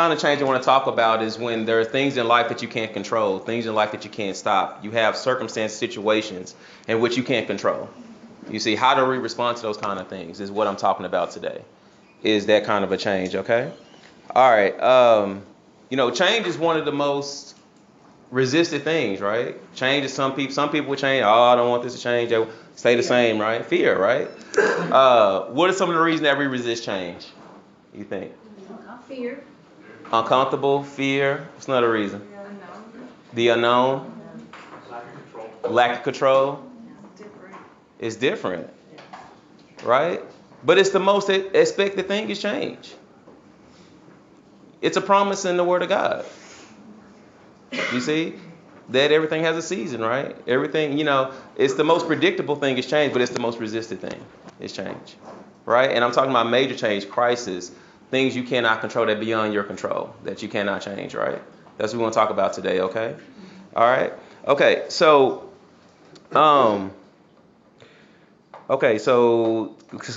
Kind of change I want to talk about is when there are things in life that you can't control, things in life that you can't stop. You have circumstances, situations in which you can't control. You see, how do we respond to those kind of things is what I'm talking about today. Is that kind of a change, okay? All right. Change is one of the most resisted things, right? Change is some people will change. Oh, I don't want this to change. They will stay the same, right? Fear, right? What are some of the reasons that we resist change? You think? Fear. Uncomfortable, fear. What's another reason? The unknown. Lack of control. It's different, right? But it's the most expected thing is change. It's a promise in the Word of God. You see? That everything has a season, right? Everything, it's the most predictable thing is change, but it's the most resisted thing is change, right? And I'm talking about major change, crisis, things you cannot control that are beyond your control, that you cannot change, right? That's what we want to talk about today, okay? All right? Okay, so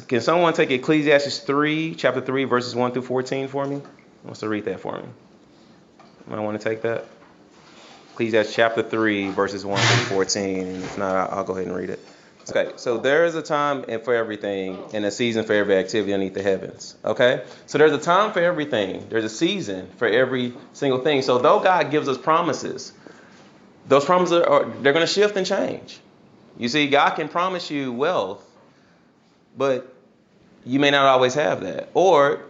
can someone take Ecclesiastes 3, chapter 3, verses 1 through 14 for me? Who wants to read that for me? I want to take that. Ecclesiastes chapter 3, verses 1 through 14. And if not, I'll go ahead and read it. Okay, so there is a time for everything and a season for every activity underneath the heavens. Okay, so there's a time for everything. There's a season for every single thing. So though God gives us promises, those promises they're going to shift and change. You see, God can promise you wealth, but you may not always have that, or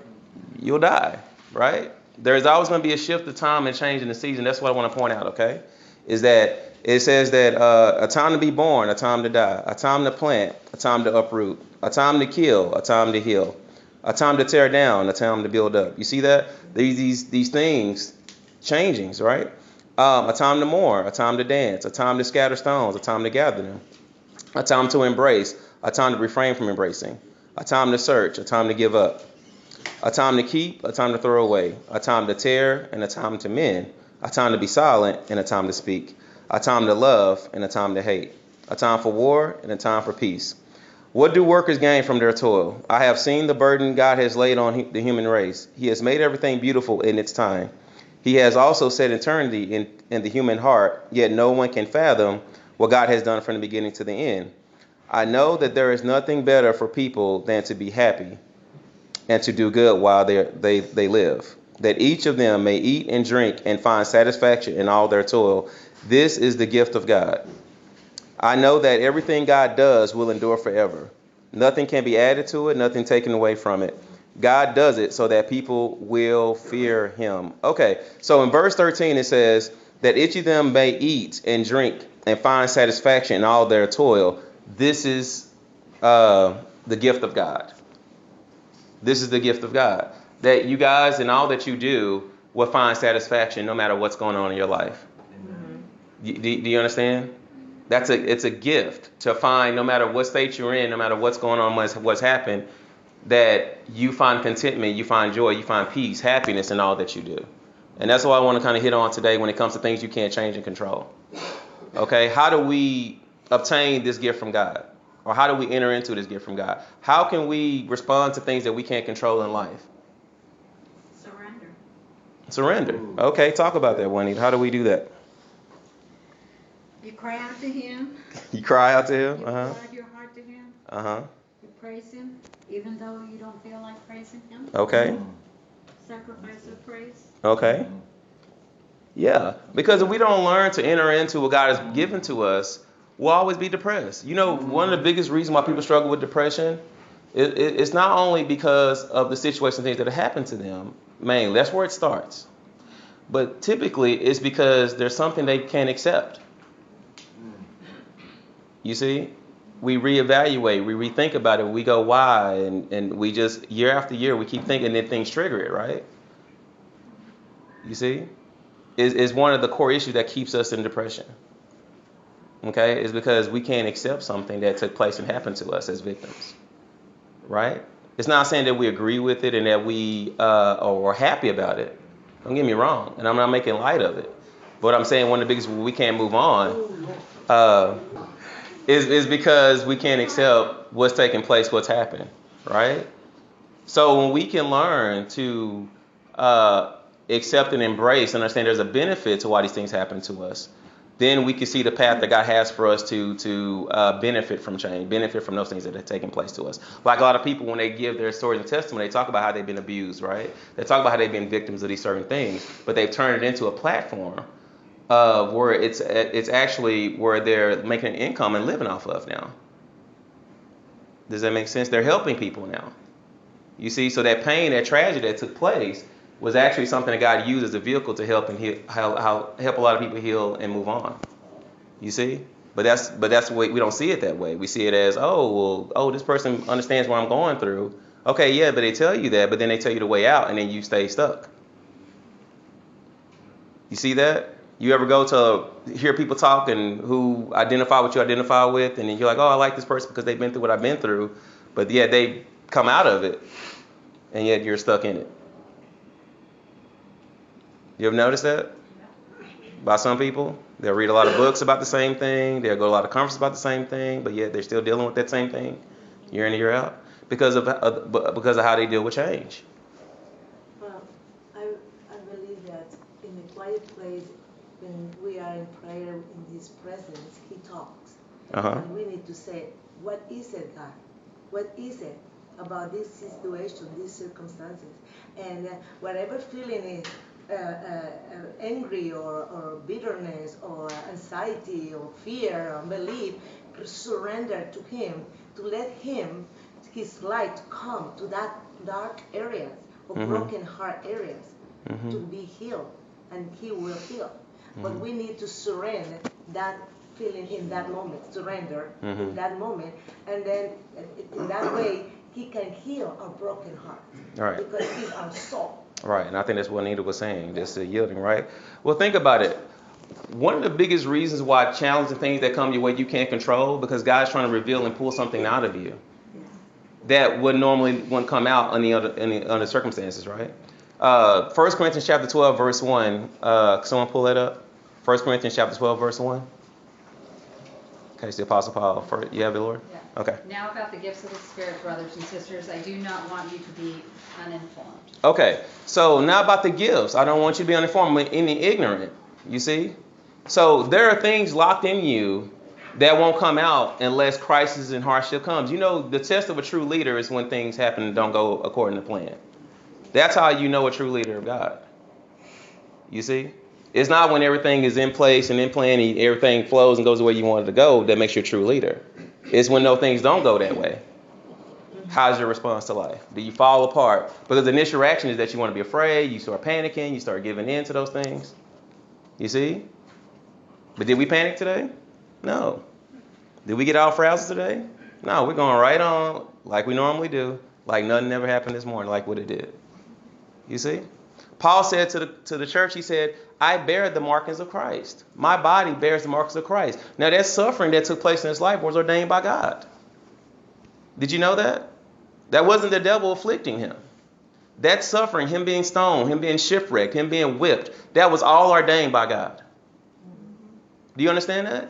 you'll die, right? There's always going to be a shift of time and change in the season. That's what I want to point out, okay? Is that it says that a time to be born, a time to die, a time to plant, a time to uproot, a time to kill, a time to heal, a time to tear down, a time to build up. You see that? These things changings, right? A time to mourn, a time to dance, a time to scatter stones, a time to gather them, a time to embrace, a time to refrain from embracing, a time to search, a time to give up, a time to keep, a time to throw away, a time to tear and a time to mend, a time to be silent and a time to speak, a time to love and a time to hate, a time for war and a time for peace. What do workers gain from their toil? I have seen the burden God has laid on the human race. He has made everything beautiful in its time. He has also set eternity in the human heart, yet no one can fathom what God has done from the beginning to the end. I know that there is nothing better for people than to be happy and to do good while they live, that each of them may eat and drink and find satisfaction in all their toil. This is the gift of God. I know that everything God does will endure forever. Nothing can be added to it, nothing taken away from it. God does it so that people will fear him. Okay, so in verse 13 it says that each of them may eat and drink and find satisfaction in all their toil. This is the gift of God. This is the gift of God. That you guys and all that you do will find satisfaction no matter what's going on in your life. Mm-hmm. Do you understand? It's a gift to find no matter what state you're in, no matter what's going on, what's happened, that you find contentment, you find joy, you find peace, happiness in all that you do. And that's what I want to kind of hit on today when it comes to things you can't change and control. Okay, how do we obtain this gift from God? Or how do we enter into this gift from God? How can we respond to things that we can't control in life? Surrender. Okay, talk about that, Juanita. How do we do that? You cry out to him. You cry out to him? You pour out your heart to him. You praise him, even though you don't feel like praising him. Okay. Sacrifice of praise. Okay. Yeah, because if we don't learn to enter into what God has given to us, we'll always be depressed. One of the biggest reasons why people struggle with depression, it's not only because of the situation, things that have happened to them, mainly. That's where it starts. But typically, it's because there's something they can't accept. You see? We reevaluate, we rethink about it, we go, why? And we just, year after year, we keep thinking that things trigger it, right? You see? Is one of the core issues that keeps us in depression. Okay? It's because we can't accept something that took place and happened to us as victims. Right? It's not saying that we agree with it and that we are happy about it. Don't get me wrong. And I'm not making light of it. But I'm saying one of the biggest we can't move on is because we can't accept what's taking place, what's happened. Right? So when we can learn to accept and embrace and understand there's a benefit to why these things happen to us, then we can see the path that God has for us to benefit from change, benefit from those things that are taking place to us. Like a lot of people, when they give their stories and testimony, they talk about how they've been abused, right? They talk about how they've been victims of these certain things, but they've turned it into a platform where it's actually where they're making an income and living off of now. Does that make sense? They're helping people now. You see, so that pain, that tragedy that took place was actually something that God used as a vehicle to help and help a lot of people heal and move on. You see, but that's the way we don't see it that way. We see it as, this person understands what I'm going through. Okay, yeah, but they tell you that, but then they tell you the way out, and then you stay stuck. You see that? You ever go to hear people talk and who identify what you identify with, and then you're like, oh, I like this person because they've been through what I've been through, but yet they come out of it, and yet you're stuck in it. You ever notice that? By some people, they'll read a lot of books about the same thing, they'll go to a lot of conferences about the same thing, but yet they're still dealing with that same thing year in and year out because of how they deal with change. Well, I believe that in a quiet place, when we are in prayer in His presence, He talks. And we need to say, what is it, God? What is it about this situation, these circumstances? And whatever feeling is angry or bitterness or anxiety or fear or unbelief, surrender to Him, to let Him, His light come to that dark areas or broken heart areas to be healed, and He will heal. But we need to surrender that feeling in that moment, surrender in that moment, and then in that way He can heal our broken heart. Right. Because He's our soul. Right, and I think that's what Anita was saying, just yielding, right? Well, think about it. One of the biggest reasons why challenging things that come your way you can't control, because God's trying to reveal and pull something out of you that wouldn't come out under other circumstances, right? 1 Corinthians chapter 12, verse 1. Can someone pull that up? 1 Corinthians chapter 12, verse 1. Okay, it's the Apostle Paul. You have it, Lord? Yeah. Okay. Now about the gifts of the Spirit, brothers and sisters, I do not want you to be uninformed. Okay, so now about the gifts. I don't want you to be uninformed, but any ignorant. You see? So there are things locked in you that won't come out unless crisis and hardship comes. You know, the test of a true leader is when things happen and don't go according to plan. That's how you know a true leader of God. You see? It's not when everything is in place and in plan and everything flows and goes the way you want it to go that makes you a true leader. It's when those things don't go that way. How's your response to life? Do you fall apart? Because the initial reaction is that you want to be afraid, you start panicking, you start giving in to those things. You see? But did we panic today? No. Did we get all frazzled today? No, we're going right on like we normally do, like nothing ever happened this morning, like what it did. You see? Paul said to the church, he said, I bear the markings of Christ. My body bears the markings of Christ. Now that suffering that took place in his life was ordained by God. Did you know that? That wasn't the devil afflicting him. That suffering, him being stoned, him being shipwrecked, him being whipped, that was all ordained by God. Do you understand that?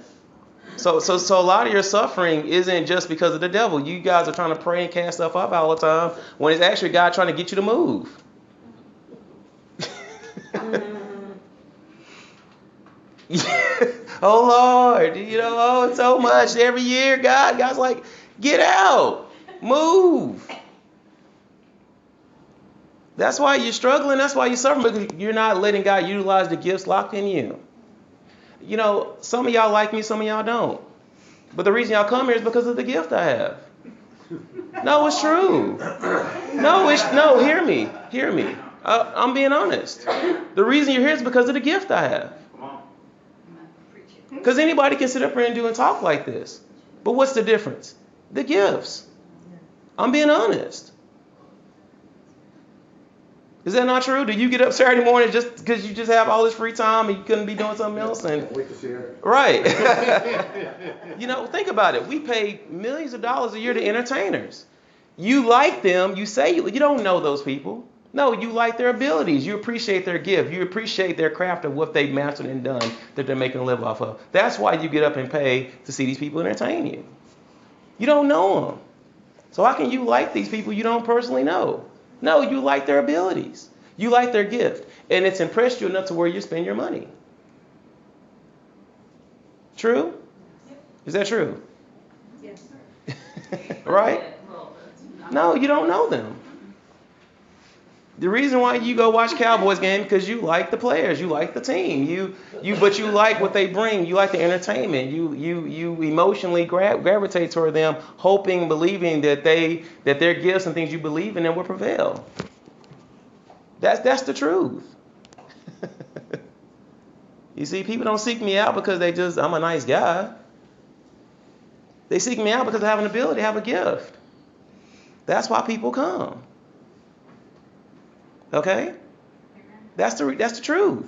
So a lot of your suffering isn't just because of the devil. You guys are trying to pray and cast stuff up all the time when it's actually God trying to get you to move. Oh Lord, it's so much every year. God's like, get out, move. That's why you're struggling. That's why you're suffering, because you're not letting God utilize the gifts locked in you. Some of y'all like me, some of y'all don't. But the reason y'all come here is because of the gift I have. No, it's true. No, hear me. I'm being honest. The reason you're here is because of the gift I have. Because anybody can sit up here and do and talk like this. But what's the difference? The gifts. I'm being honest. Is that not true? Do you get up Saturday morning just because you just have all this free time and you couldn't be doing something else? Wait to see her. Right. Think about it. We pay millions of dollars a year to entertainers. You like them. You say you don't know those people. No, you like their abilities. You appreciate their gift. You appreciate their craft of what they've mastered and done that they're making a live off of. That's why you get up and pay to see these people entertain you. You don't know them. So how can you like these people you don't personally know? No, you like their abilities. You like their gift. And it's impressed you enough to where you spend your money. True? Is that true? Yes, sir. Right? No, you don't know them. The reason why you go watch Cowboys game because you like the players, you like the team, but you like what they bring, you like the entertainment, you emotionally gravitate toward them, hoping, believing that their gifts and things you believe in them will prevail. That's the truth. You see, people don't seek me out because I'm a nice guy. They seek me out because I have an ability, I have a gift. That's why people come. Okay? That's the truth.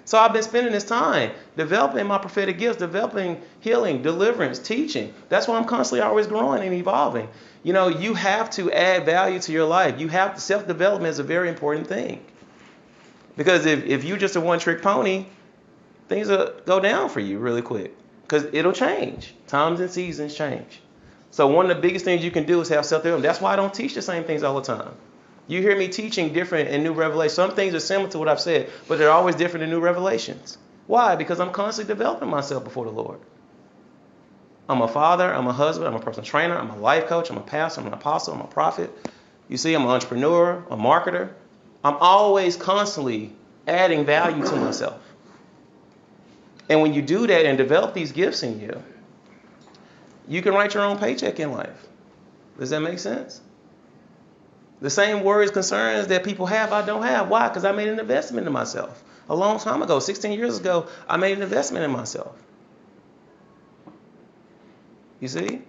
So I've been spending this time developing my prophetic gifts, developing healing, deliverance, teaching. That's why I'm constantly always growing and evolving. You have to add value to your life. Self-development is a very important thing. Because if you're just a one-trick pony, things will go down for you really quick. Because it'll change. Times and seasons change. So one of the biggest things you can do is have self-development. That's why I don't teach the same things all the time. You hear me teaching different and new revelations. Some things are similar to what I've said, but they're always different in new revelations. Why? Because I'm constantly developing myself before the Lord. I'm a father, I'm a husband, I'm a personal trainer, I'm a life coach, I'm a pastor, I'm an apostle, I'm a prophet. You see, I'm an entrepreneur, a marketer. I'm always constantly adding value to myself. And when you do that and develop these gifts in you, you can write your own paycheck in life. Does that make sense? The same worries, concerns that people have, I don't have. Why? Because I made an investment in myself. A long time ago, 16 years ago, I made an investment in myself. You see?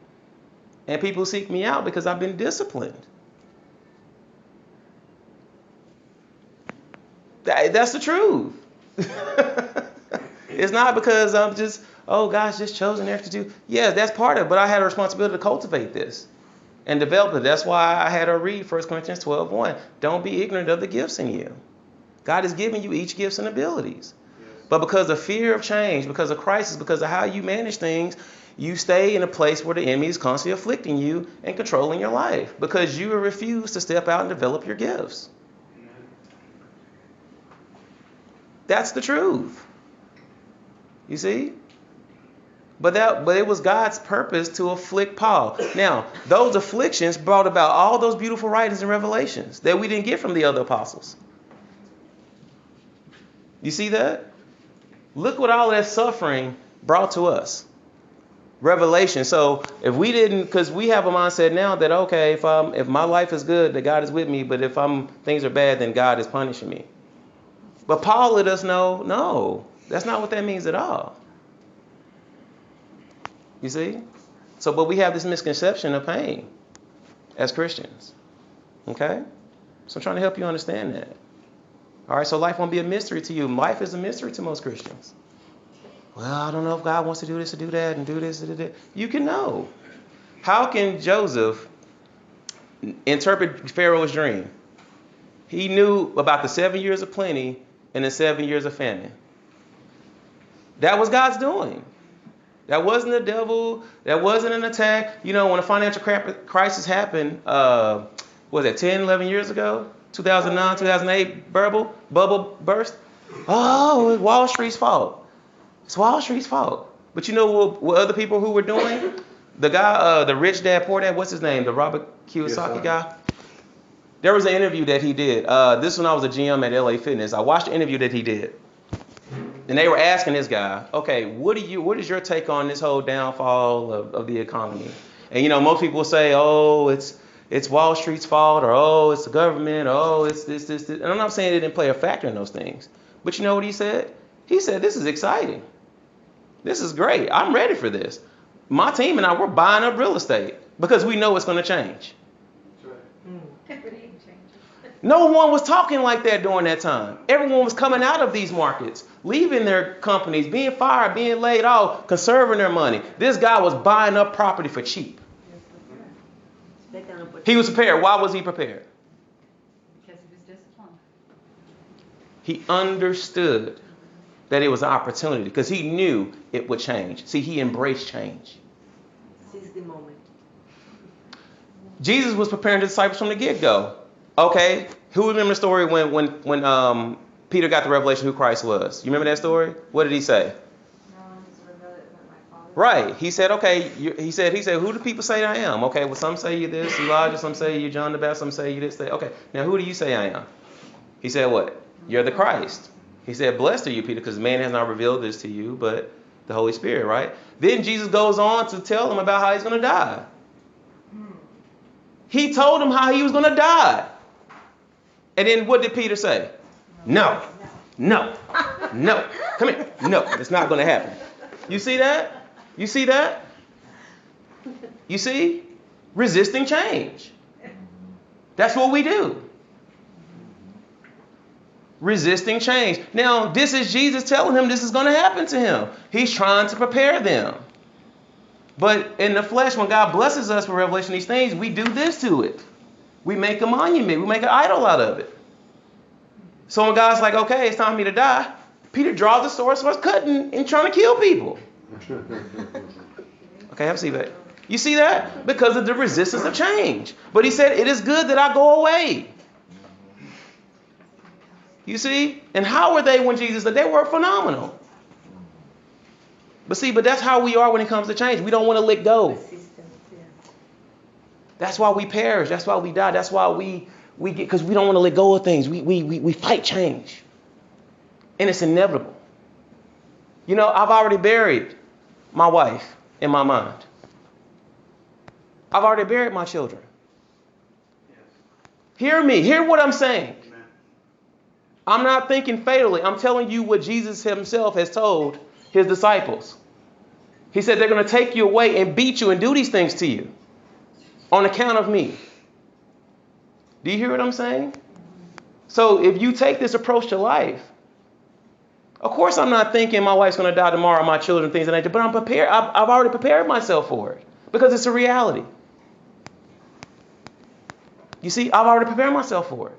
And people seek me out because I've been disciplined. That's the truth. It's not because I'm just, just chosen there to do. Yeah, that's part of it. But I had a responsibility to cultivate this and develop it. That's why I had her read 1 Corinthians 12:1. Don't be ignorant of the gifts in you. God has given you each gifts and abilities. Yes. But because of fear of change, because of crisis, because of how you manage things, you stay in a place where the enemy is constantly afflicting you and controlling your life because you refuse to step out and develop your gifts. Amen. That's the truth. You see? But it was God's purpose to afflict Paul. Now, those afflictions brought about all those beautiful writings and revelations that we didn't get from the other apostles. You see that? Look what all that suffering brought to us. Revelation. So if we didn't, because we have a mindset now that, okay, if my life is good, that God is with me, but if things are bad, then God is punishing me. But Paul let us know, no, that's not what that means at all. You see? So, but we have this misconception of pain as Christians. Okay? So I'm trying to help you understand that. All right, so life won't be a mystery to you. Life is a mystery to most Christians. Well, I don't know if God wants to do this or do that and do this or do that. You can know. How can Joseph interpret Pharaoh's dream? He knew about the 7 years of plenty and the 7 years of famine. That was God's doing. That wasn't the devil. That wasn't an attack. When a financial crisis happened, was it 10, 11 years ago? 2009, 2008 bubble burst. Oh, it's Wall Street's fault. It's Wall Street's fault. But you know what other people who were doing? The guy, the rich dad, poor dad, what's his name? The Robert Kiyosaki guy. There was an interview that he did. This when I was a GM at LA Fitness. I watched the interview that he did. And they were asking this guy, okay, what is your take on this whole downfall of the economy? And most people will say, oh, it's Wall Street's fault, or oh, it's the government, oh, it's this. And I'm not saying it didn't play a factor in those things. But you know what he said? He said, this is exciting. This is great. I'm ready for this. My team and I, we're buying up real estate because we know it's going to change. No one was talking like that during that time. Everyone was coming out of these markets, leaving their companies, being fired, being laid off, conserving their money. This guy was buying up property for cheap. He was prepared. Why was he prepared? Because he was disciplined. He understood that it was an opportunity because he knew it would change. See, he embraced change. Seize the moment. Jesus was preparing the disciples from the get-go. Okay, who remember the story when Peter got the revelation who Christ was? You remember that story? What did he say? Right. He said, okay. He said, who do people say I am? Okay. Well, some say you this, Elijah. Some say you John the Baptist. Some say you this. Okay. Now, who do you say I am? He said, what? You're the Christ. He said, blessed are you, Peter, because man has not revealed this to you, but the Holy Spirit. Right. Then Jesus goes on to tell him about how he's going to die. He told him how he was going to die. And then what did Peter say? No. Come here. No, it's not going to happen. You see that? You see that? You see? Resisting change. That's what we do. Resisting change. Now, this is Jesus telling him this is going to happen to him. He's trying to prepare them. But in the flesh, when God blesses us with revelation of these things, we do this to it. We make a monument. We make an idol out of it. So when God's like, okay, it's time for me to die, Peter draws the sword, starts cutting and trying to kill people. Okay, have a seat back. You see that? Because of the resistance of change. But he said, it is good that I go away. You see? And how were they when Jesus said? They were phenomenal. But that's how we are when it comes to change. We don't want to let go. That's why we perish. That's why we die. That's why we get, because we don't want to let go of things. We fight change. And it's inevitable. You know, I've already buried my wife in my mind. I've already buried my children. Hear me. Hear what I'm saying. I'm not thinking fatally. I'm telling you what Jesus himself has told his disciples. He said they're going to take you away and beat you and do these things to you on account of me. Do you hear what I'm saying? So if you take this approach to life, of course I'm not thinking my wife's going to die tomorrow, my children, things like that, but I'm prepared. I've already prepared myself for it because it's a reality. You see, I've already prepared myself for it.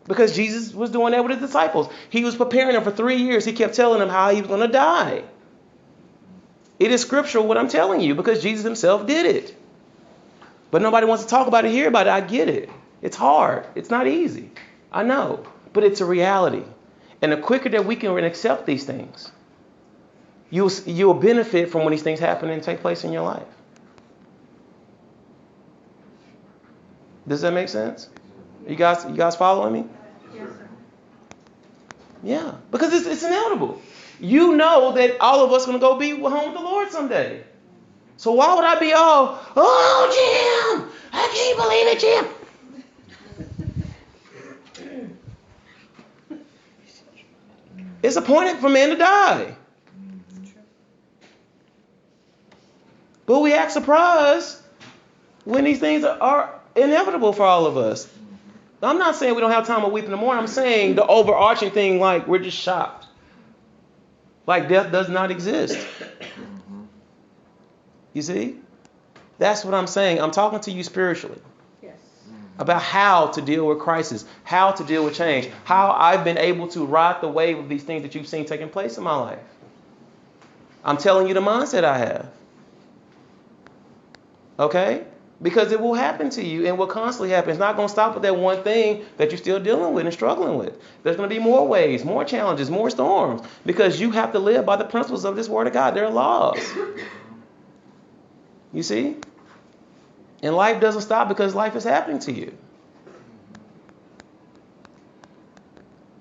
Because Jesus was doing that with his disciples. He was preparing them for 3 years. He kept telling them how he was going to die. It is scriptural what I'm telling you because Jesus himself did it. But nobody wants to talk about it, hear about it. I get it. It's hard. It's not easy. I know. But it's a reality. And the quicker that we can accept these things, you'll benefit from when these things happen and take place in your life. Does that make sense? You guys following me? Yes, sir. Yeah, because it's inevitable. You know that all of us are going to go be home with the Lord someday. So why would I be all, oh, Jim, I can't believe it, Jim. It's appointed for man to die. But we act surprised when these things are inevitable for all of us. I'm not saying we don't have time to weep in the morning. I'm saying the overarching thing, like we're just shocked. Like death does not exist. You see? That's what I'm saying. I'm talking to you spiritually. Yes. About how to deal with crisis, how to deal with change, how I've been able to ride the wave of these things that you've seen taking place in my life. I'm telling you the mindset I have. Okay? Because it will happen to you and will constantly happen. It's not going to stop with that one thing that you're still dealing with and struggling with. There's going to be more waves, more challenges, more storms. Because you have to live by the principles of this word of God. There are laws. You see? And life doesn't stop because life is happening to you.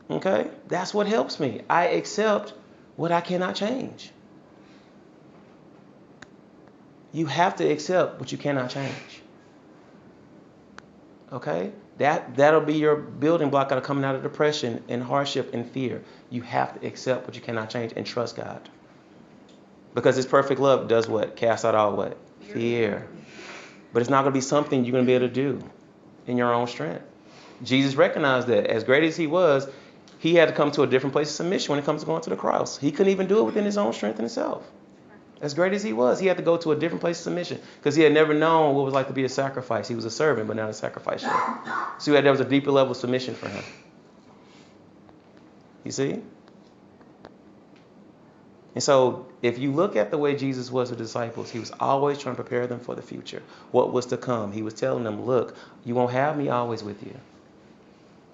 Okay? That's what helps me. I accept what I cannot change. You have to accept what you cannot change. Okay? That'll be your building block out of coming out of depression and hardship and fear. You have to accept what you cannot change and trust God. Because his perfect love does what? Cast out all what? Fear. But it's not going to be something you're going to be able to do in your own strength. Jesus recognized that as great as he was, he had to come to a different place of submission when it comes to going to the cross. He couldn't even do it within his own strength and himself. As great as he was, he had to go to a different place of submission because he had never known what it was like to be a sacrifice. He was a servant, but not a sacrifice yet. So there was a deeper level of submission for him. You see? And so if you look at the way Jesus was with the disciples, he was always trying to prepare them for the future, what was to come. He was telling them, look, you won't have me always with you.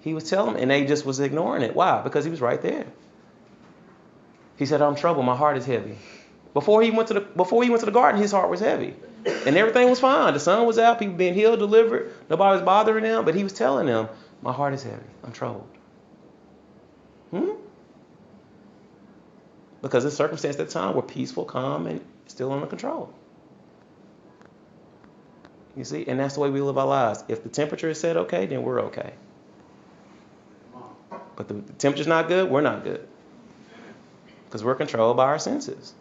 He was telling them, and they just was ignoring it. Why? Because he was right there. He said, I'm troubled. My heart is heavy. Before he went to the garden, his heart was heavy. And everything was fine. The sun was out. People being healed, delivered. Nobody was bothering them. But he was telling them, my heart is heavy. I'm troubled. Because the circumstances at the time were peaceful, calm, and still under control. You see? And that's the way we live our lives. If the temperature is set okay, then we're okay. But the temperature's not good, we're not good. Because we're controlled by our senses.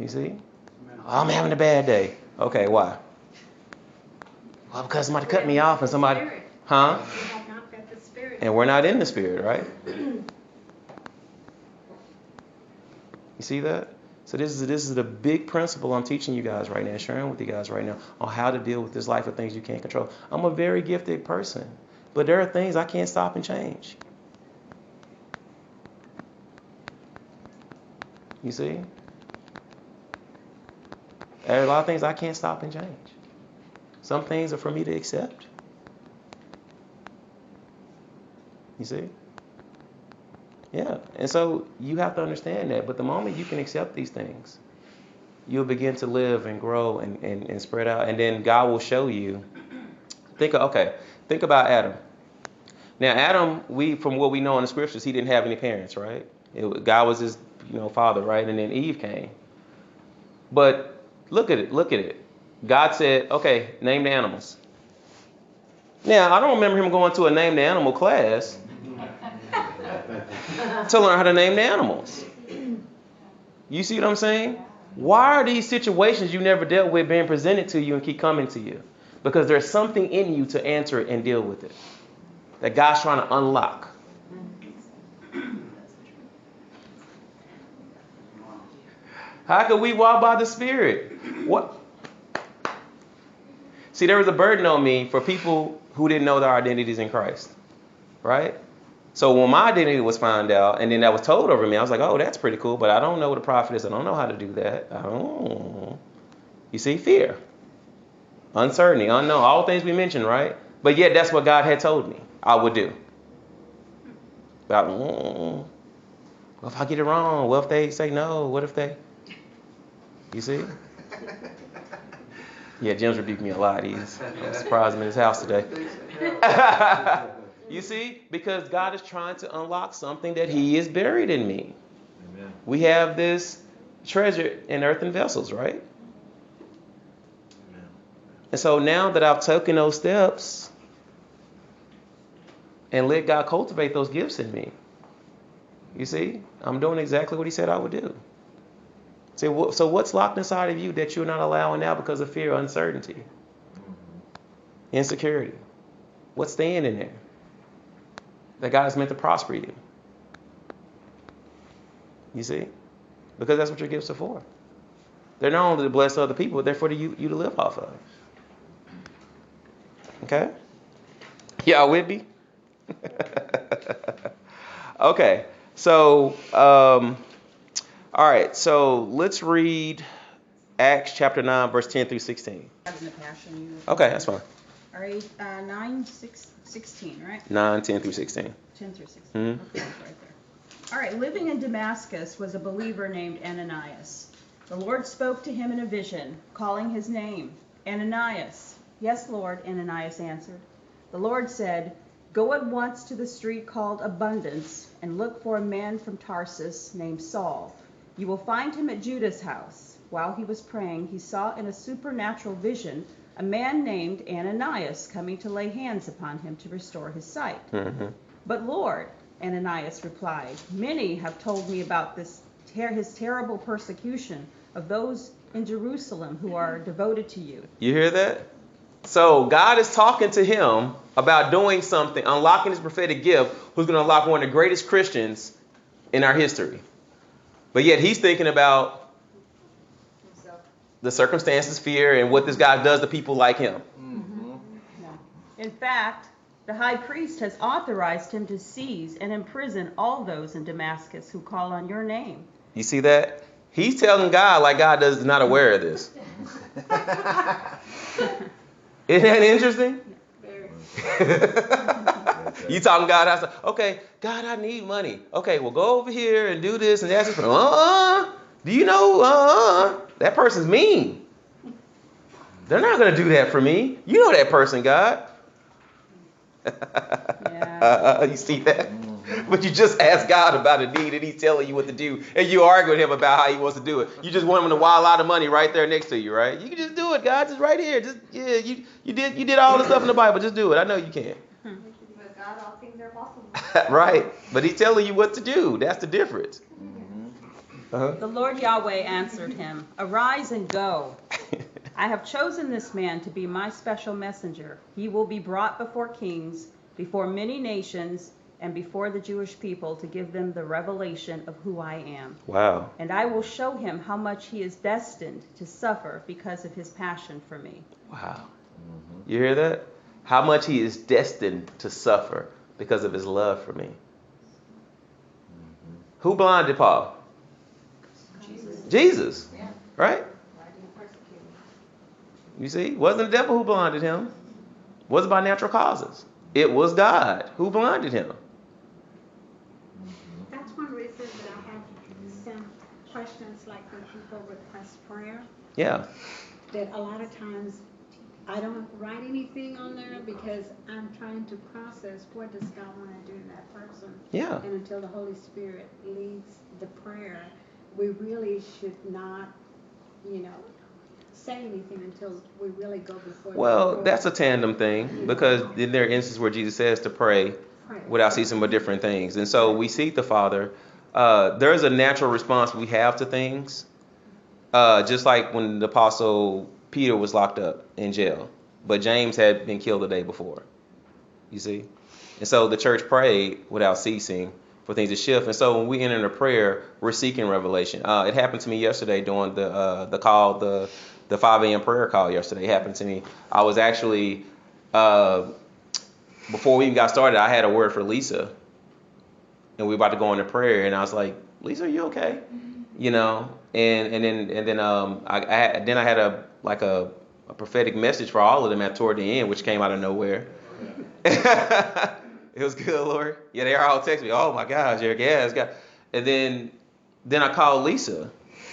You see? Oh, I'm having a bad day. Okay, why? Well, because somebody cut me off and somebody... Huh? And we're not in the spirit, right? You see that? So this is the big principle I'm teaching you guys right now, sharing with you guys right now on how to deal with this life of things you can't control. I'm a very gifted person, but there are things I can't stop and change. You see? There are a lot of things I can't stop and change. Some things are for me to accept. You see? Yeah. And so you have to understand that. But the moment you can accept these things, you'll begin to live and grow and spread out. And then God will show you. Think about Adam. Now, Adam, from what we know in the scriptures, he didn't have any parents, right? God was his father, right? And then Eve came. But look at it. God said, okay, name the animals. Now, I don't remember him going to a name the animal class to learn how to name the animals. You see what I'm saying? Why are these situations you never dealt with being presented to you and keep coming to you? Because there's something in you to answer it and deal with it that God's trying to unlock. How could we walk by the Spirit? What? See, there was a burden on me for people who didn't know their identities in Christ, right? So when my identity was found out and then that was told over me, I was like, oh, that's pretty cool, but I don't know what a prophet is. I don't know how to do that. You see, fear, uncertainty, unknown, all things we mentioned, right? But yet that's what God had told me I would do. But well, if I get it wrong, what if they say no? What if they... You see? Yeah, Jim's rebuked me a lot. I'm surprised I'm in his house today. You see? Because God is trying to unlock something that he is buried in me. Amen. We have this treasure in earthen vessels, right? Amen. And so now that I've taken those steps and let God cultivate those gifts in me, you see? I'm doing exactly what he said I would do. So what's locked inside of you that you're not allowing now because of fear, uncertainty, insecurity? What's staying in there that God is meant to prosper you? You see? Because that's what your gifts are for. They're not only to bless other people, but they're for you to live off of. Okay? Y'all with me? Okay. So, all right, so let's read Acts chapter 9, verse 10 through 16. Okay, that's fine. All right, 16, right? 9, 10 through 16. 10 through 16. Mm-hmm. Okay, it's right there. All right, living in Damascus was a believer named Ananias. The Lord spoke to him in a vision, calling his name, Ananias. Yes, Lord, Ananias answered. The Lord said, go at once to the street called Abundance and look for a man from Tarsus named Saul. You will find him at Judas' house. While he was praying, he saw in a supernatural vision a man named Ananias coming to lay hands upon him to restore his sight. Mm-hmm. But Lord, Ananias replied, many have told me about his terrible persecution of those in Jerusalem who are devoted to you. You hear that? So God is talking to him about doing something, unlocking his prophetic gift, who's going to unlock one of the greatest Christians in our history. But yet he's thinking about the circumstances, fear, and what this guy does to people like him. Mm-hmm. Yeah. In fact, the high priest has authorized him to seize and imprison all those in Damascus who call on your name. You see that? He's telling God like God is not aware of this. Isn't that interesting? You talking God? I said, okay, God, I need money. Okay, well, go over here and do this and ask this. Do you know? That person's mean. They're not gonna do that for me. You know that person, God. Yeah. You see that? But you just ask God about a need and he's telling you what to do. And you argue with him about how he wants to do it. You just want him to wild out of money right there next to you, right? You can just do it, God, just right here. Just you did all the stuff in the Bible. Just do it. I know you can. With God, all things are possible. Right. But he's telling you what to do. That's the difference. The Lord Yahweh answered him, "Arise and go. I have chosen this man to be my special messenger. He will be brought before kings, before many nations, and before the Jewish people to give them the revelation of who I am. Wow. And I will show him how much he is destined to suffer because of his passion for me." Wow. You hear that? How much he is destined to suffer because of his love for me. Who blinded Paul? Jesus. Yeah. Right? Why do you persecute me? You see? It wasn't the devil who blinded him. It wasn't by natural causes. It was God who blinded him. That's one reason that I have some questions like when people request prayer, Yeah. that a lot of times I don't write anything on there because I'm trying to process what does God want to do to that person. Yeah. And until the Holy Spirit leads the prayer, we really should not, say anything until we really go before the Well, Lord. that's a tandem thing because then there are instances where Jesus says to pray without ceasing with different things. And so we seek the Father. There is a natural response we have to things. Just like when the Apostle Peter was locked up in jail, but James had been killed the day before. You see? And so the church prayed without ceasing for things to shift. And so when we enter into prayer, we're seeking revelation. It happened to me yesterday during the call, the 5 a.m. prayer call yesterday. It happened to me. I was actually, before we even got started, I had a word for Lisa. And we were about to go into prayer. And I was like, Lisa, are you okay? And then I had a prophetic message for all of them toward the end, which came out of nowhere. It was good, Lord. Yeah, they all text me, "Oh my gosh, Eric, yes, God." And then I called Lisa,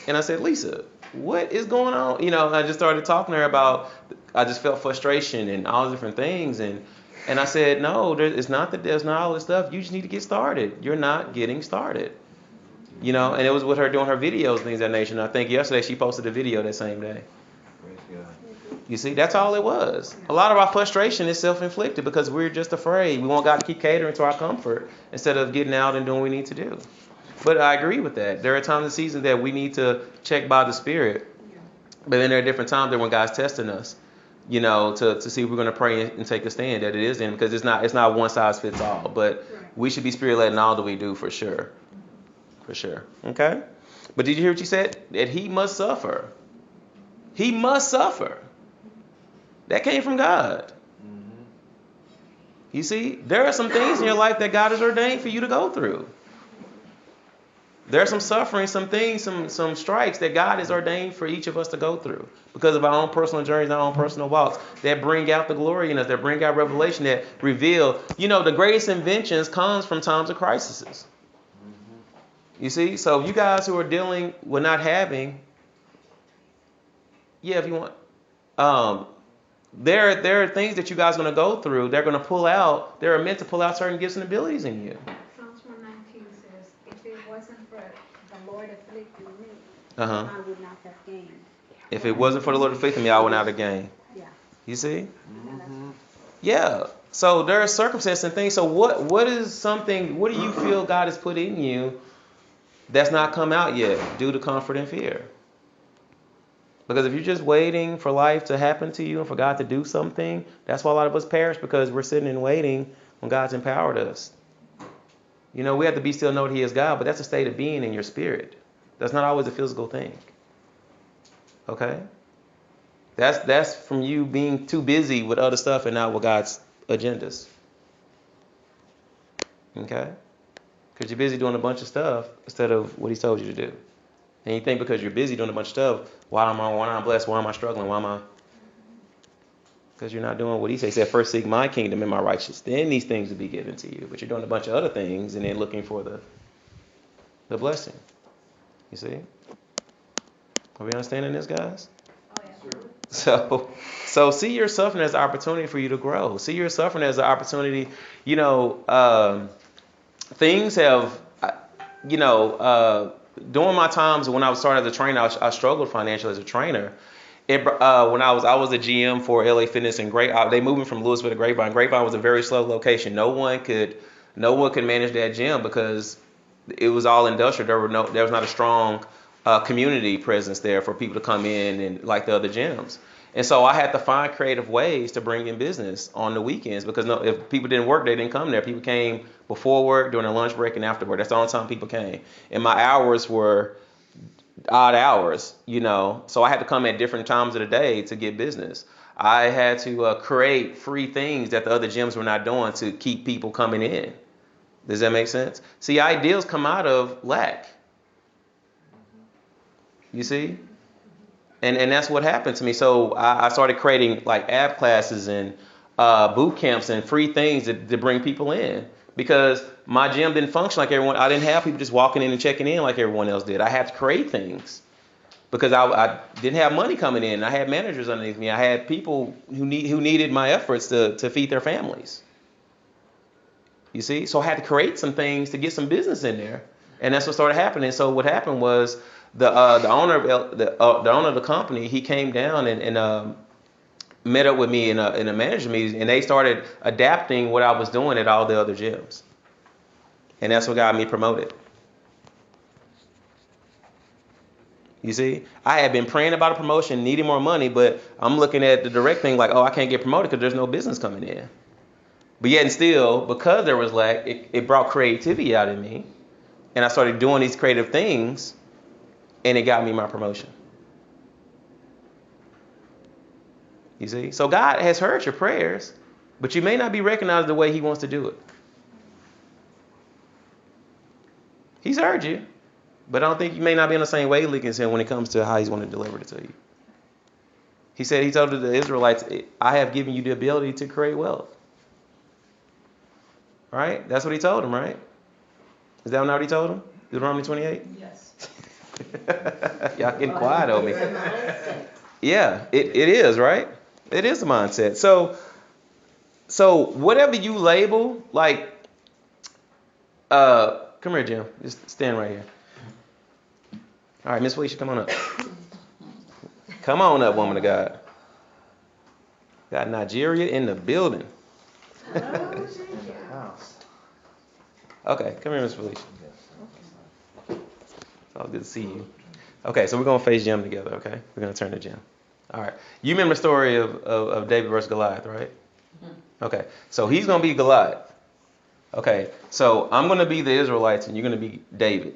and I said, "Lisa, what is going on?" I just started talking to her about. I just felt frustration and all different things, and I said, "No, it's not that there's not all this stuff. You just need to get started. You're not getting started." And it was with her doing her videos, things of that nature. And I think yesterday she posted a video that same day. Praise God. You see, that's all it was. A lot of our frustration is self-inflicted because we're just afraid. We want God to keep catering to our comfort instead of getting out and doing what we need to do. But I agree with that. There are times in the season that we need to check by the Spirit. But then there are different times that when God's testing us, to see if we're going to pray and take a stand that it is in, because it's not one size fits all. But we should be Spirit-led in all that we do for sure. For sure. Okay? But did you hear what you said? That he must suffer. He must suffer. That came from God. You see, there are some things in your life that God has ordained for you to go through. There are some suffering, some things, some strikes that God has ordained for each of us to go through because of our own personal journeys, our own personal walks that bring out the glory in us, that bring out revelation, that reveal. The greatest inventions comes from times of crises. You see, so you guys who are dealing with not having, if you want, there are things that you guys are going to go through. They're going to pull out. They're meant to pull out certain gifts and abilities in you. Psalms 119 says, if it wasn't for the Lord afflicting me, Uh-huh. I would not have gained. If it wasn't for the Lord afflicting me, I would not have gained. Yeah. You see? Yeah. So there are circumstances and things. So what do you feel God has put in you that's not come out yet due to comfort and fear? Because if you're just waiting for life to happen to you and for God to do something, that's why a lot of us perish, because we're sitting and waiting when God's empowered us. We have to be still, know that He is God, but that's a state of being in your spirit. That's not always a physical thing. Okay? That's from you being too busy with other stuff and not with God's agendas. Okay? Because you're busy doing a bunch of stuff instead of what He's told you to do. And you think because you're busy doing a bunch of stuff, why am I blessed? Why am I struggling? Why am I? Because you're not doing what he said. He said, first seek my kingdom and my righteousness. Then these things will be given to you. But you're doing a bunch of other things and then looking for the blessing. You see? Are we understanding this, guys? Oh, yeah. So see your suffering as an opportunity for you to grow. See your suffering as an opportunity. Things have, during my times when I was starting as a trainer, I struggled financially as a trainer. When I was a GM for LA Fitness and they moved me from Louisville to Grapevine. Grapevine was a very slow location. No one could manage that gym because it was all industrial. There was not a strong community presence there for people to come in and like the other gyms. And so I had to find creative ways to bring in business on the weekends because if people didn't work, they didn't come there. People came before work, during their lunch break, and after work. That's the only time people came. And my hours were odd hours, so I had to come at different times of the day to get business. I had to create free things that the other gyms were not doing to keep people coming in. Does that make sense? See, ideals come out of lack. You see? And that's what happened to me. So I started creating like app classes and boot camps and free things to bring people in because my gym didn't function like everyone. I didn't have people just walking in and checking in like everyone else did. I had to create things because I didn't have money coming in. I had managers underneath me. I had people who needed my efforts to feed their families. You see? So I had to create some things to get some business in there. And that's what started happening. So what happened was the owner of the company, he came down and met up with me in a manager meeting, and they started adapting what I was doing at all the other gyms. And that's what got me promoted. You see, I had been praying about a promotion, needing more money, but I'm looking at the direct thing like, oh, I can't get promoted because there's no business coming in. But yet and still, because there was lack, it brought creativity out in me. And I started doing these creative things, and it got me my promotion. You see? So God has heard your prayers, but you may not be recognized the way he wants to do it. He's heard you, but I don't think you may not be on the same wavelength as him when it comes to how he's going to deliver it to you. He told the Israelites, I have given you the ability to create wealth. Right? That's what he told them, right? Is that not what he told them? Deuteronomy 28? Yes. Y'all getting quiet on me. Yeah, it is, right? It is a mindset. So whatever you label, like, come here, Jim. Just stand right here. All right, Miss Felicia, come on up. Come on up, woman of God. Got Nigeria in the building. Okay, come here, Miss Felicia. It's all good to see you. Okay, so we're going to face Jim together, okay? We're going to turn to Jim. All right. You remember the story of David versus Goliath, right? Okay, so he's going to be Goliath. Okay, so I'm going to be the Israelites and you're going to be David.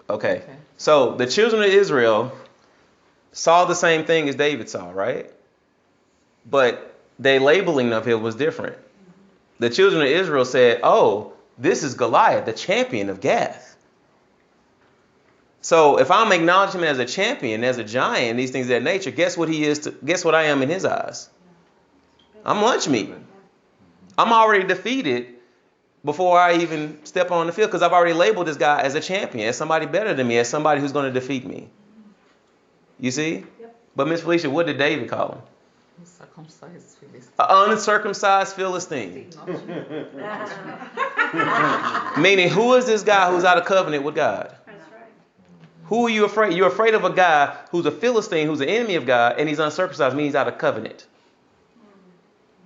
Okay, so the children of Israel saw the same thing as David saw, right? But their labeling of him was different. The children of Israel said, oh, this is Goliath, the champion of Gath. So if I'm acknowledging him as a champion, as a giant, these things of that nature, guess what he is? Guess what I am in his eyes? I'm lunch meat. I'm already defeated before I even step on the field because I've already labeled this guy as a champion, as somebody better than me, as somebody who's going to defeat me. You see? Yep. But Miss Felicia, what did David call him? Uncircumcised Philistine. An uncircumcised Philistine. Meaning, who is this guy who's out of covenant with God? That's right. Who are you afraid? You're afraid of a guy who's a Philistine, who's an enemy of God, and he's uncircumcised, means he's out of covenant.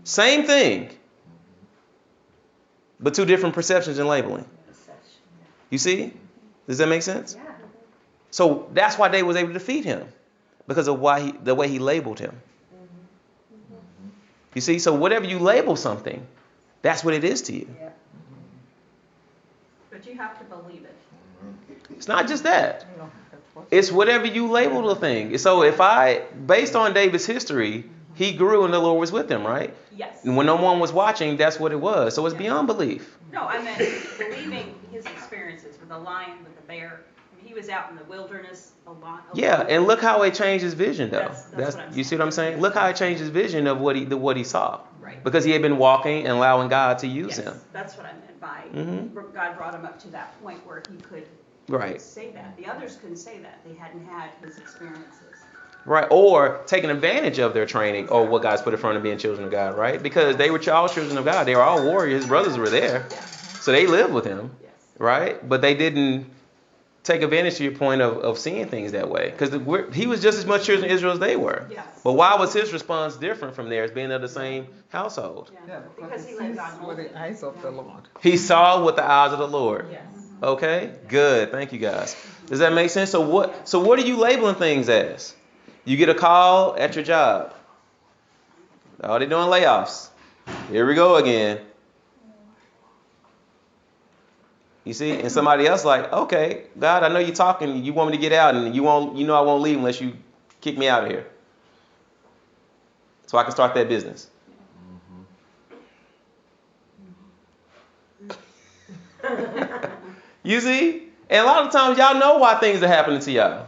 Same thing, but two different perceptions and labeling. You see? Does that make sense? Yeah. So that's why David was able to defeat him, because of the way he labeled him. You see? So whatever you label something, that's what it is to you. Yeah. But you have to believe it. It's not just that. It's whatever you label the thing. So based on David's history, he grew and the Lord was with him, right? Yes. And when no one was watching, that's what it was. So it's beyond belief. No, I meant believing his experiences with the lion, with the bear, He was out in the wilderness a lot. Yeah, and look how it changed his vision, though. That's what I'm You see what I'm saying? saying? Look how it changed his vision of what he saw. Right. Because he had been walking and allowing God to use him. That's what I meant by God brought him up to that point where he could say that. The others couldn't say that. They hadn't had his experiences. Right, or taking advantage of their training or what God's put in front of being children of God, right? Because they were all children of God. They were all warriors. His brothers were there. So they lived with him, right? But they didn't take advantage to your point of seeing things that way. Because he was just as much children of Israel as they were. Yes. But why was his response different from theirs, being of the same household? Yeah, Because he he let sees God with the eyes of the Lord. He saw with the eyes of the Lord. Yes. Okay, good. Thank you, guys. Does that make sense? So what are you labeling things as? You get a call at your job. Oh, they're doing layoffs. Here we go again. You see, and somebody else like, okay, God, I know you're talking. You want me to get out, and I won't leave unless you kick me out of here, so I can start that business. You see, and a lot of times y'all know why things are happening to y'all.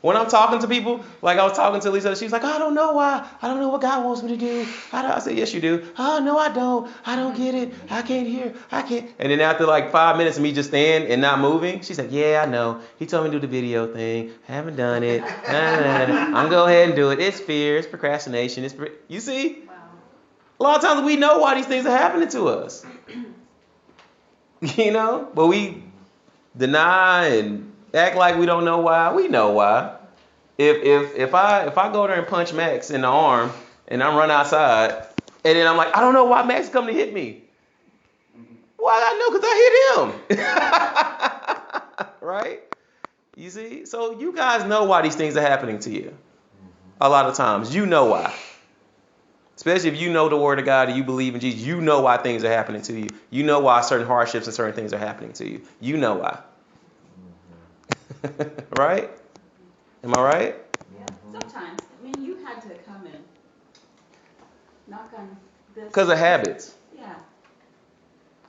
When I'm talking to people, like I was talking to Lisa, she's like, I don't know why. I don't know what God wants me to do. I said, yes, you do. Oh, no, I don't. I don't get it. I can't hear. I can't. And then after like 5 minutes of me just standing and not moving, she said, yeah, I know. He told me to do the video thing. I haven't done it. I'm going to go ahead and do it. It's fear. It's procrastination. You see? Wow. A lot of times we know why these things are happening to us. But we deny and act like we don't know why. We know why. If I go there and punch Max in the arm and I run outside and then I'm like, I don't know why Max coming to hit me. Well, I know because I hit him. Right? You see? So you guys know why these things are happening to you. A lot of times. You know why. Especially if you know the word of God and you believe in Jesus. You know why things are happening to you. You know why certain hardships and certain things are happening to you. You know why. Right? Am I right? Yeah. Sometimes. I mean, you had to come and knock on this. Because of habits. Yeah.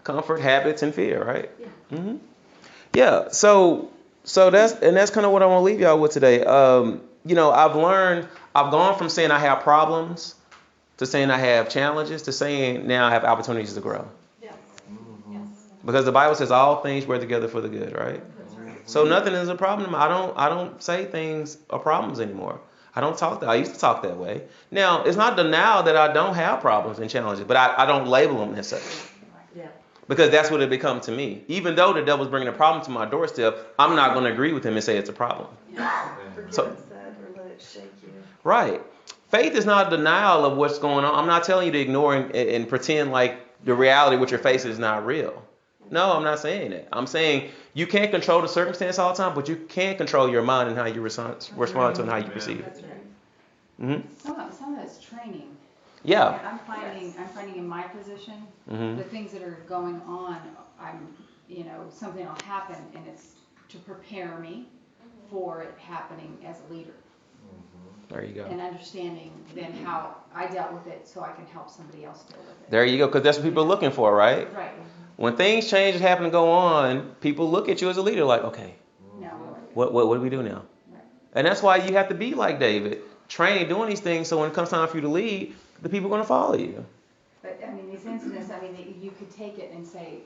Comfort, habits, and fear, right? Yeah. Yeah. So that's kind of what I want to leave y'all with today. I've gone from saying I have problems to saying I have challenges to saying now I have opportunities to grow. Yes. Yes. Because the Bible says all things work together for the good, right? So nothing is a problem. I don't say things are problems anymore. I don't talk that. I used to talk that way. Now, it's not denial that I don't have problems and challenges, but I don't label them as such. Yeah. Because that's what it become to me. Even though the devil's bringing a problem to my doorstep, I'm not going to agree with him and say it's a problem. Forget So- that or let it shake you. Right. Faith is not denial of what's going on. I'm not telling you to ignore and pretend like the reality what you're facing is not real. No, I'm not saying that. I'm saying you can't control the circumstance all the time, but you can control your mind and how you respond to it and how you perceive it. That's right. Mm-hmm. Some of it's training. Yeah. And I'm finding in my position, the things that are going on, something will happen and it's to prepare me for it happening as a leader. There you go. And understanding then how I dealt with it so I can help somebody else deal with it. There you go, because that's what people are looking for, right? Right. When things change and happen to go on, people look at you as a leader like, okay, Now what do we do now? Right. And that's why you have to be like David, training, doing these things, so when it comes time for you to lead, the people are going to follow you. But these incidents, you could take it and say,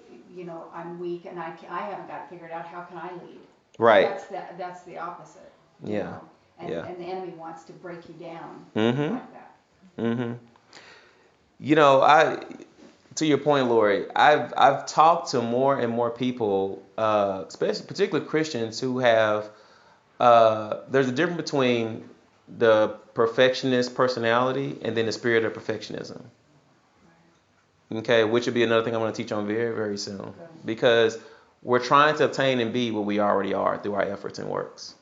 I'm weak and I haven't got it figured out. How can I lead? Right. That's the opposite. Yeah. And Yeah. and the enemy wants to break you down Mm-hmm. like that. Mm-hmm. To your point, Lori, I've talked to more and more people, especially particularly Christians, who have there's a difference between the perfectionist personality and then the spirit of perfectionism. Okay, which would be another thing I'm going to teach on very, very soon, because we're trying to obtain and be what we already are through our efforts and works.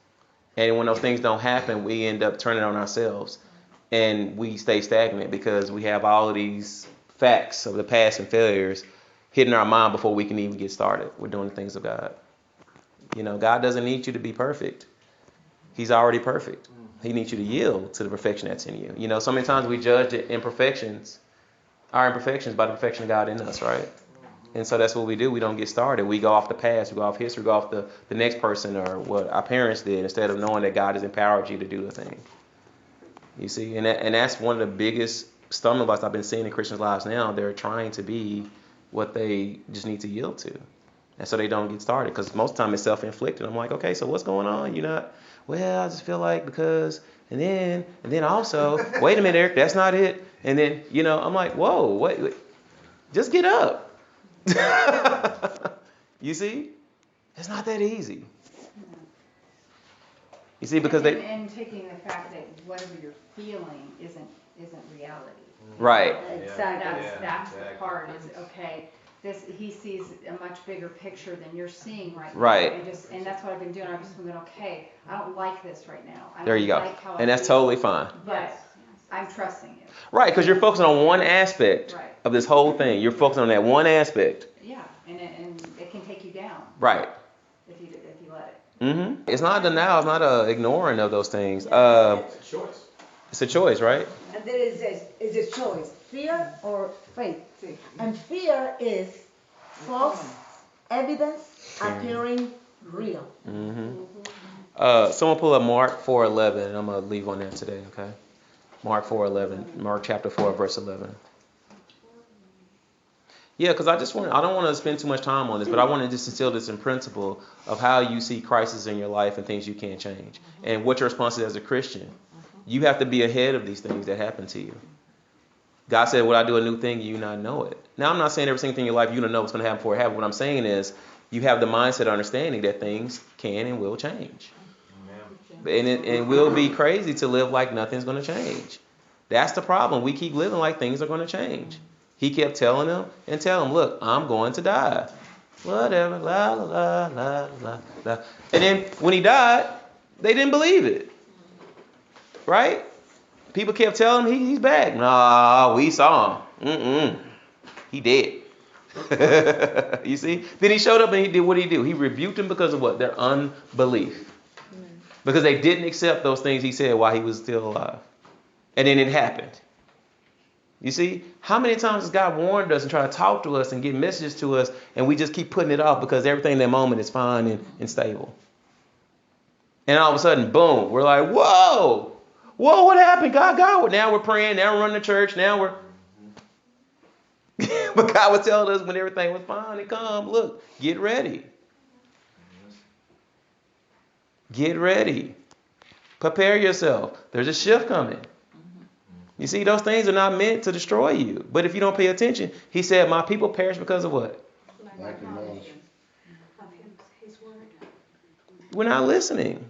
And when those things don't happen, we end up turning on ourselves and we stay stagnant because we have all of these facts of the past and failures hitting our mind before we can even get started with doing the things of God. God doesn't need you to be perfect. He's already perfect. He needs you to yield to the perfection that's in you. So many times we judge our imperfections by the perfection of God in us, right? And so that's what we do. We don't get started. We go off the past. We go off history. We go off the next person or what our parents did instead of knowing that God has empowered you to do the thing. You see, and that's one of the biggest stumbling blocks I've been seeing in Christians' lives now. They're trying to be what they just need to yield to. And so they don't get started because most of the time it's self-inflicted. I'm like, okay, so what's going on? You're not, well, I just feel like because, and then also, wait a minute, Eric, that's not it. And then, I'm like, whoa, wait, just get up. You see? It's not that easy. You see, because and taking the fact that whatever you're feeling isn't reality. Right. Exactly. That's the part is, okay, he sees a much bigger picture than you're seeing right now. Right. And that's what I've been doing. I've just been going, okay, I don't like this right now. There you go. Like how and that's totally fine. But I'm trusting you. Right, because you're focusing on one aspect of this whole thing. You're focusing on that one aspect. Yeah, and it can take you down. Right. If you let it. Mm-hmm. It's not a denial. It's not a ignoring of those things. It's a choice. It's a choice, right? And there is a choice, fear or faith. And fear is false evidence appearing real. Mm-hmm. Someone pull up Mark 4:11, and I'm gonna leave on there today. Okay. Mark 4:11. Mark chapter 4, verse 11. Yeah, because I don't want to spend too much time on this, but I want to just instill this in principle of how you see crisis in your life and things you can't change. And what your response is as a Christian. You have to be ahead of these things that happen to you. God said, "Would I do a new thing? You not know it." Now, I'm not saying every single thing in your life you don't know what's going to happen before it happens. What I'm saying is you have the mindset of understanding that things can and will change. And it will be crazy to live like nothing's going to change. That's the problem. We keep living like things are going to change. He kept telling them, look, I'm going to die. Whatever, la, la, la, la, la. And then when he died, they didn't believe it. Right? People kept telling him he's back. Nah, we saw him. He dead. You see? Then he showed up and he did what he do. He rebuked them because of what? Their unbelief. Because they didn't accept those things he said while he was still alive. And then it happened. You see? How many times has God warned us and tried to talk to us and get messages to us and we just keep putting it off because everything in that moment is fine and stable. And all of a sudden, boom, we're like, whoa, what happened? God, now we're praying, now we're running the church, now we're... But God was telling us when everything was fine and calm, look, get ready. Get ready. Prepare yourself. There's a shift coming. You see, those things are not meant to destroy you. But if you don't pay attention, he said, my people perish because of what? Lack of knowledge. We're not listening.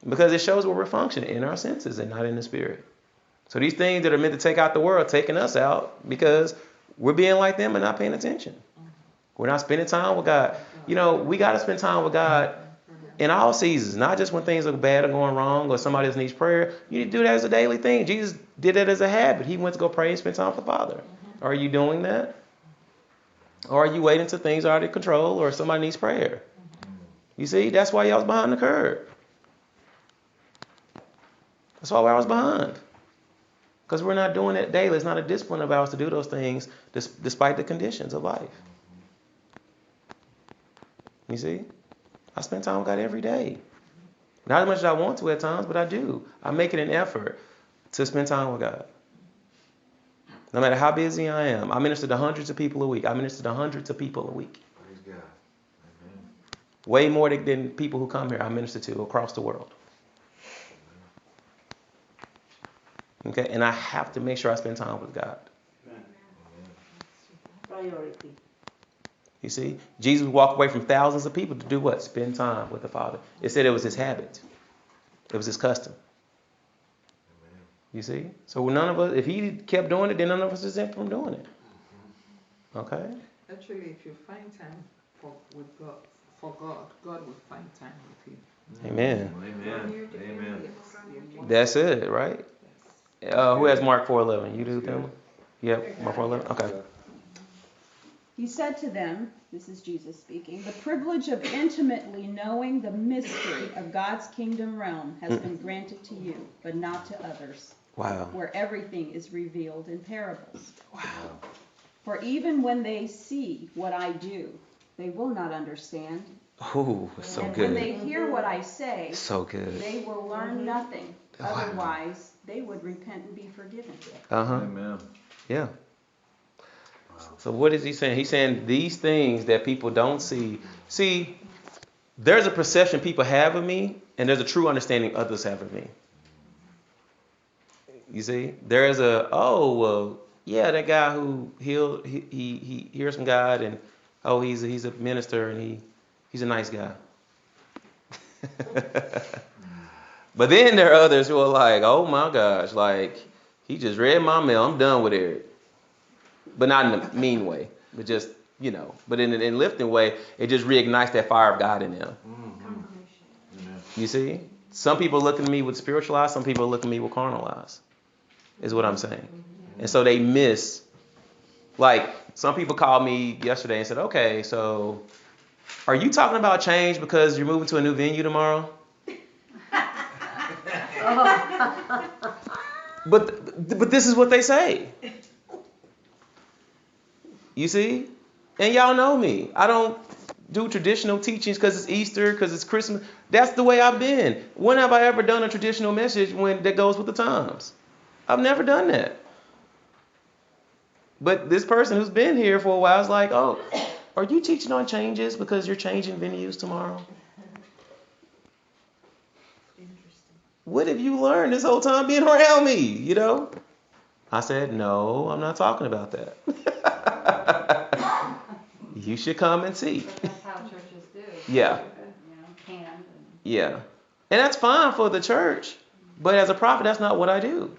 Because it shows where we're functioning in our senses and not in the spirit. So these things that are meant to take out the world, taking us out because we're being like them and not paying attention. We're not spending time with God. We got to spend time with God in all seasons, not just when things are bad or going wrong or somebody else needs prayer. You need to do that as a daily thing. Jesus did that as a habit. He went to go pray and spend time with the Father. Are you doing that? Or are you waiting till things are out of control or somebody needs prayer? You see, that's why y'all was behind the curve. That's why I was behind. Because we're not doing it daily. It's not a discipline of ours to do those things despite the conditions of life. You see? I spend time with God every day. Not as much as I want to at times, but I do. I make it an effort to spend time with God. No matter how busy I am. I minister to hundreds of people a week. Praise God. Amen. Way more than people who come here I minister to across the world. Okay, and I have to make sure I spend time with God. Priority. You see, Jesus walked away from thousands of people to do what? Spend time with the Father. It said it was his habit. It was his custom. You see? So none of us, if he kept doing it, then none of us is exempt from doing it. Okay? Actually, if you find time with God, God will find time with you. Amen. Amen. That's it, right? Who has Mark 4:11? You do, Thelma? Yep, Mark 4:11. Okay. He said to them, this is Jesus speaking, the privilege of intimately knowing the mystery of God's kingdom realm has been granted to you, but not to others. Wow. Where everything is revealed in parables. Wow. For even when they see what I do, they will not understand. Ooh, so And good. when they hear what I say, So good. they will learn nothing. Wow. Otherwise, they would repent and be forgiven. Amen. Yeah. So what is he saying? He's saying these things that people don't see. See, there's a perception people have of me, and there's a true understanding others have of me. You see, there's well, yeah, that guy who he hears from God, and he's a minister, and he's a nice guy. But then there are others who are like, oh my gosh, like he just read my mail. I'm done with it. But not in a mean way, but just, but in a lifting way, it just reignites that fire of God in them. You see? Some people look at me with spiritual eyes, some people look at me with carnal eyes, is what I'm saying. And so they miss, like, some people called me yesterday and said, okay, so are you talking about change because you're moving to a new venue tomorrow? But this is what they say. You see? And y'all know me. I don't do traditional teachings because it's Easter, because it's Christmas. That's the way I've been. When have I ever done a traditional message that goes with the times? I've never done that. But this person who's been here for a while is like, oh, are you teaching on changes because you're changing venues tomorrow? What have you learned this whole time being around me, I said, no, I'm not talking about that. You should come and see. But that's how churches do. Yeah. Yeah. And that's fine for the church. But as a prophet, that's not what I do.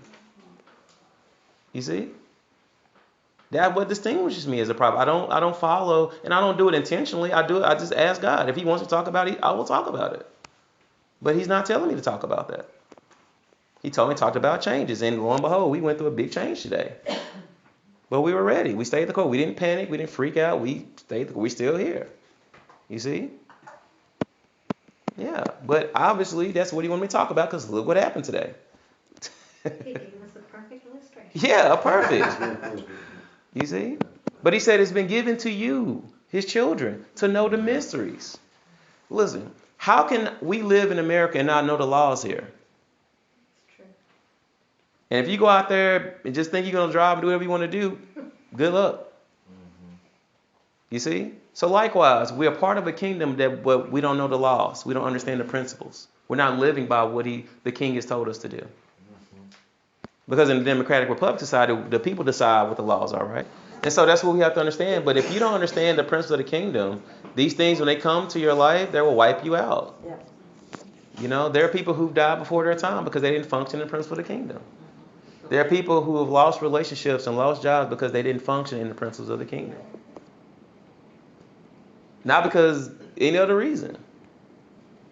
You see? That's what distinguishes me as a prophet. I don't follow, and I don't do it intentionally. I just ask God. If he wants to talk about it, I will talk about it. But he's not telling me to talk about that. He told me to talk about changes, and lo and behold, we went through a big change today. But we were ready. We stayed the course. We didn't panic. We didn't freak out. We're still here. You see? Yeah. But obviously, that's what he wanted me to talk about, because look what happened today. He gave us a perfect illustration. Yeah, perfect. You see? But he said it's been given to you, his children, to know the mysteries. Listen, how can we live in America and not know the laws here? It's true. And if you go out there and just think you're going to drive and do whatever you want to do, good luck. You see? So likewise, we are part of a kingdom but we don't know the laws. We don't understand the principles. We're not living by what the king has told us to do. Because in the Democratic Republic society, the people decide what the laws are, right? And so that's what we have to understand. But if you don't understand the principles of the kingdom, these things, when they come to your life, they will wipe you out. Yeah. There are people who've died before their time because they didn't function in the principles of the kingdom. There are people who have lost relationships and lost jobs because they didn't function in the principles of the kingdom. Not because any other reason.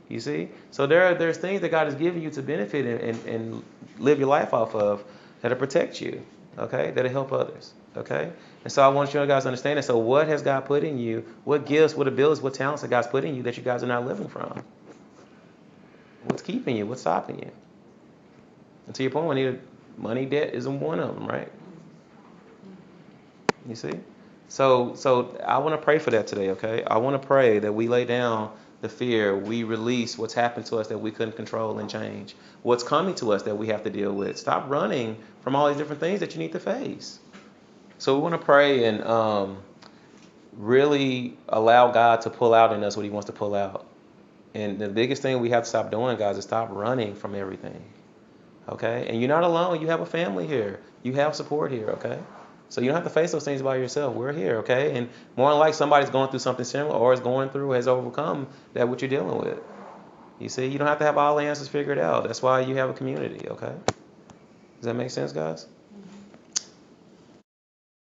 You see? So there's things that God has given you to benefit and live your life off of that'll protect you, okay? That'll help others, okay? And so I want you guys to understand that. So what has God put in you? What gifts, what abilities, what talents that God's put in you that you guys are not living from? What's keeping you? What's stopping you? And to your point, money, debt isn't one of them, right? You see? So I want to pray for that today, okay? I want to pray that we lay down the fear, we release what's happened to us that we couldn't control and change, what's coming to us that we have to deal with. Stop running from all these different things that you need to face. So we want to pray and really allow God to pull out in us what he wants to pull out. And the biggest thing we have to stop doing, guys, is stop running from everything, okay? And you're not alone. You have a family here. You have support here, okay? So you don't have to face those things by yourself. We're here, okay? And more than likely, somebody's going through something similar or is going through, has overcome that what you're dealing with. You see, you don't have to have all the answers figured out. That's why you have a community, okay? Does that make sense, guys?